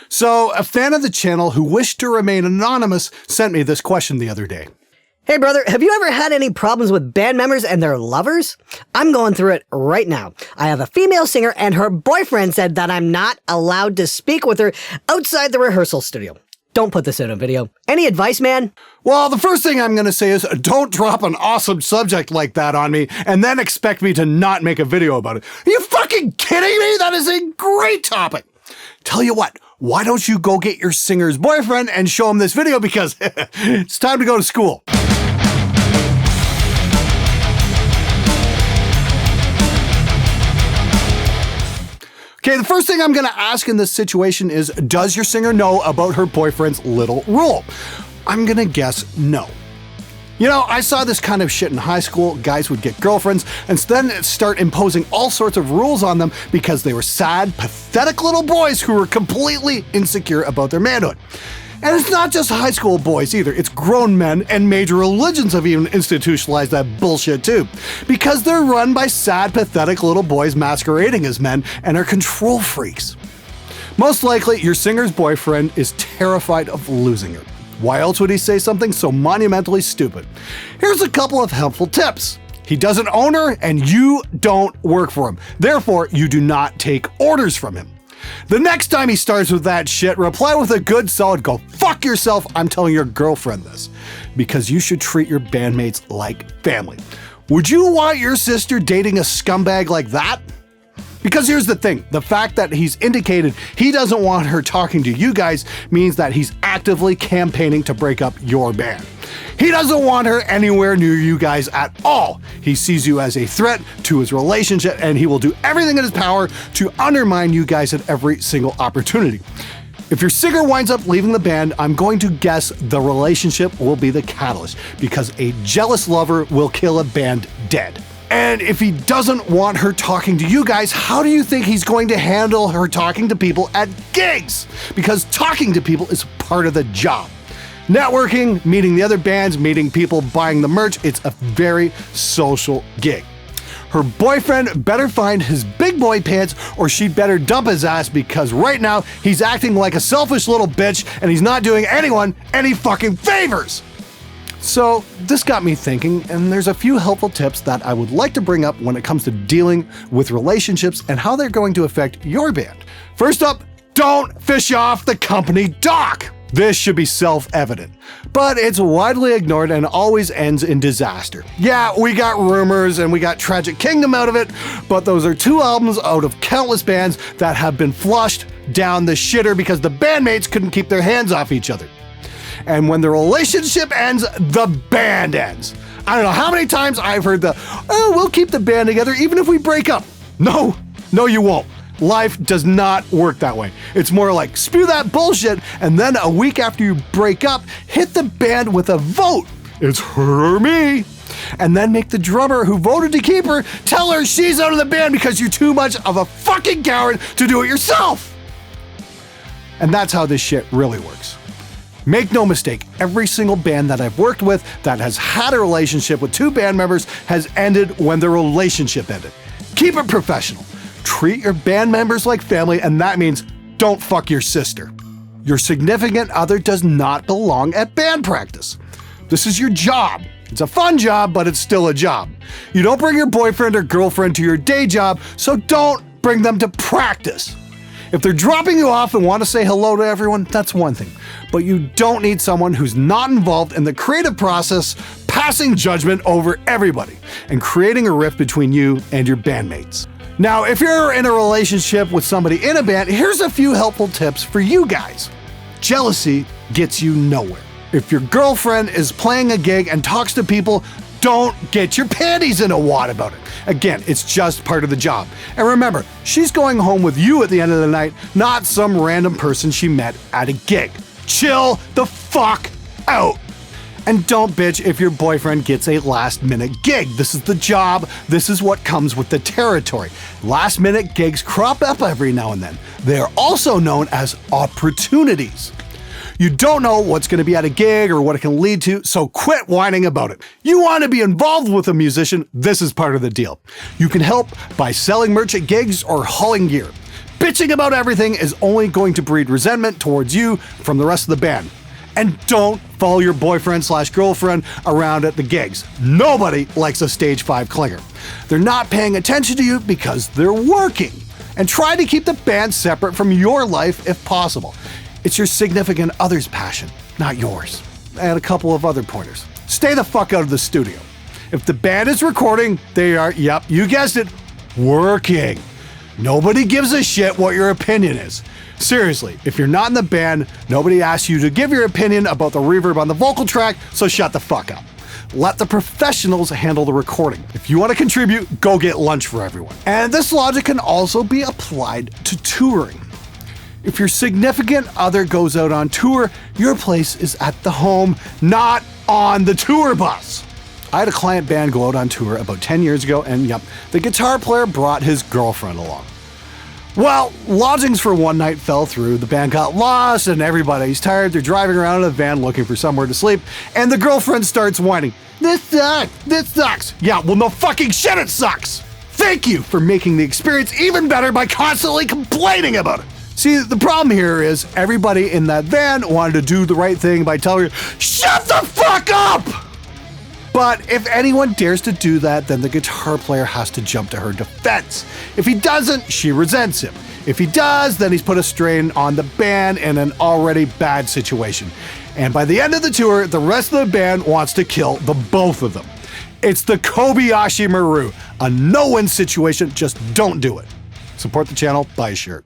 So, a fan of the channel who wished to remain anonymous sent me this question the other day. Hey brother, have you ever had any problems with band members and their lovers? I'm going through it right now. I have a female singer and her boyfriend said that I'm not allowed to speak with her outside the rehearsal studio. Don't put this in a video. Any advice, man? Well, the first thing I'm going to say is don't drop an awesome subject like that on me and then expect me to not make a video about it. Are you fucking kidding me? That is a great topic. Tell you what, why don't you go get your singer's boyfriend and show him this video because it's time to go to school. Okay, the first thing I'm going to ask in this situation is, does your singer know about her boyfriend's little rule? I'm going to guess no. You know, I saw this kind of shit in high school. Guys would get girlfriends and then start imposing all sorts of rules on them because they were sad, pathetic little boys who were completely insecure about their manhood. And it's not just high school boys either, it's grown men, and major religions have even institutionalized that bullshit too. Because they're run by sad, pathetic little boys masquerading as men and are control freaks. Most likely, your singer's boyfriend is terrified of losing her. Why else would he say something so monumentally stupid? Here's a couple of helpful tips. He doesn't own her, and you don't work for him. Therefore, you do not take orders from him. The next time he starts with that shit, reply with a good solid go fuck yourself, I'm telling your girlfriend this. Because you should treat your bandmates like family. Would you want your sister dating a scumbag like that? Because here's the thing, the fact that he's indicated he doesn't want her talking to you guys means that he's actively campaigning to break up your band. He doesn't want her anywhere near you guys at all. He sees you as a threat to his relationship and he will do everything in his power to undermine you guys at every single opportunity. If your singer winds up leaving the band, I'm going to guess the relationship will be the catalyst because a jealous lover will kill a band dead. And if he doesn't want her talking to you guys, how do you think he's going to handle her talking to people at gigs? Because talking to people is part of the job. Networking, meeting the other bands, meeting people, buying the merch, it's a very social gig. Her boyfriend better find his big boy pants or she better dump his ass because right now he's acting like a selfish little bitch and he's not doing anyone any fucking favors. So this got me thinking, and there's a few helpful tips that I would like to bring up when it comes to dealing with relationships and how they're going to affect your band. First up, don't fish off the company dock. This should be self-evident, but it's widely ignored and always ends in disaster. Yeah, we got Rumors and we got Tragic Kingdom out of it, but those are 2 albums out of countless bands that have been flushed down the shitter because the bandmates couldn't keep their hands off each other. And when the relationship ends, the band ends. I don't know how many times I've heard we'll keep the band together even if we break up. No, you won't. Life does not work that way. It's more like spew that bullshit and then a week after you break up, hit the band with a vote. It's her or me. And then make the drummer who voted to keep her tell her she's out of the band because you're too much of a fucking coward to do it yourself. And that's how this shit really works. Make no mistake, every single band that I've worked with that has had a relationship with 2 band members has ended when the relationship ended. Keep it professional. Treat your band members like family, and that means don't fuck your sister. Your significant other does not belong at band practice. This is your job. It's a fun job, but it's still a job. You don't bring your boyfriend or girlfriend to your day job, so don't bring them to practice. If they're dropping you off and want to say hello to everyone, that's one thing. But you don't need someone who's not involved in the creative process, passing judgment over everybody, and creating a rift between you and your bandmates. Now, if you're in a relationship with somebody in a band, here's a few helpful tips for you guys. Jealousy gets you nowhere. If your girlfriend is playing a gig and talks to people, don't get your panties in a wad about it. Again, it's just part of the job. And remember, she's going home with you at the end of the night, not some random person she met at a gig. Chill the fuck out. And don't bitch if your boyfriend gets a last-minute gig. This is the job. This is what comes with the territory. Last-minute gigs crop up every now and then. They are also known as opportunities. You don't know what's going to be at a gig or what it can lead to, so quit whining about it. You want to be involved with a musician, this is part of the deal. You can help by selling merch at gigs or hauling gear. Bitching about everything is only going to breed resentment towards you from the rest of the band. And don't follow your boyfriend/girlfriend around at the gigs. Nobody likes a stage 5 clinger. They're not paying attention to you because they're working. And try to keep the band separate from your life if possible. It's your significant other's passion, not yours. And a couple of other pointers. Stay the fuck out of the studio. If the band is recording, they are, yep, you guessed it, working. Nobody gives a shit what your opinion is. Seriously, if you're not in the band, nobody asks you to give your opinion about the reverb on the vocal track, so shut the fuck up. Let the professionals handle the recording. If you want to contribute, go get lunch for everyone. And this logic can also be applied to touring. If your significant other goes out on tour, your place is at the home, not on the tour bus. I had a client band go out on tour about 10 years ago, and yep, the guitar player brought his girlfriend along. Well, lodgings for one night fell through, the band got lost, and everybody's tired. They're driving around in a van looking for somewhere to sleep, and the girlfriend starts whining. This sucks. Yeah, well, no fucking shit, it sucks. Thank you for making the experience even better by constantly complaining about it. See, the problem here is everybody in that van wanted to do the right thing by telling her, shut the fuck up! But if anyone dares to do that, then the guitar player has to jump to her defense. If he doesn't, she resents him. If he does, then he's put a strain on the band in an already bad situation. And by the end of the tour, the rest of the band wants to kill the both of them. It's the Kobayashi Maru, a no-win situation, just don't do it. Support the channel, buy a shirt.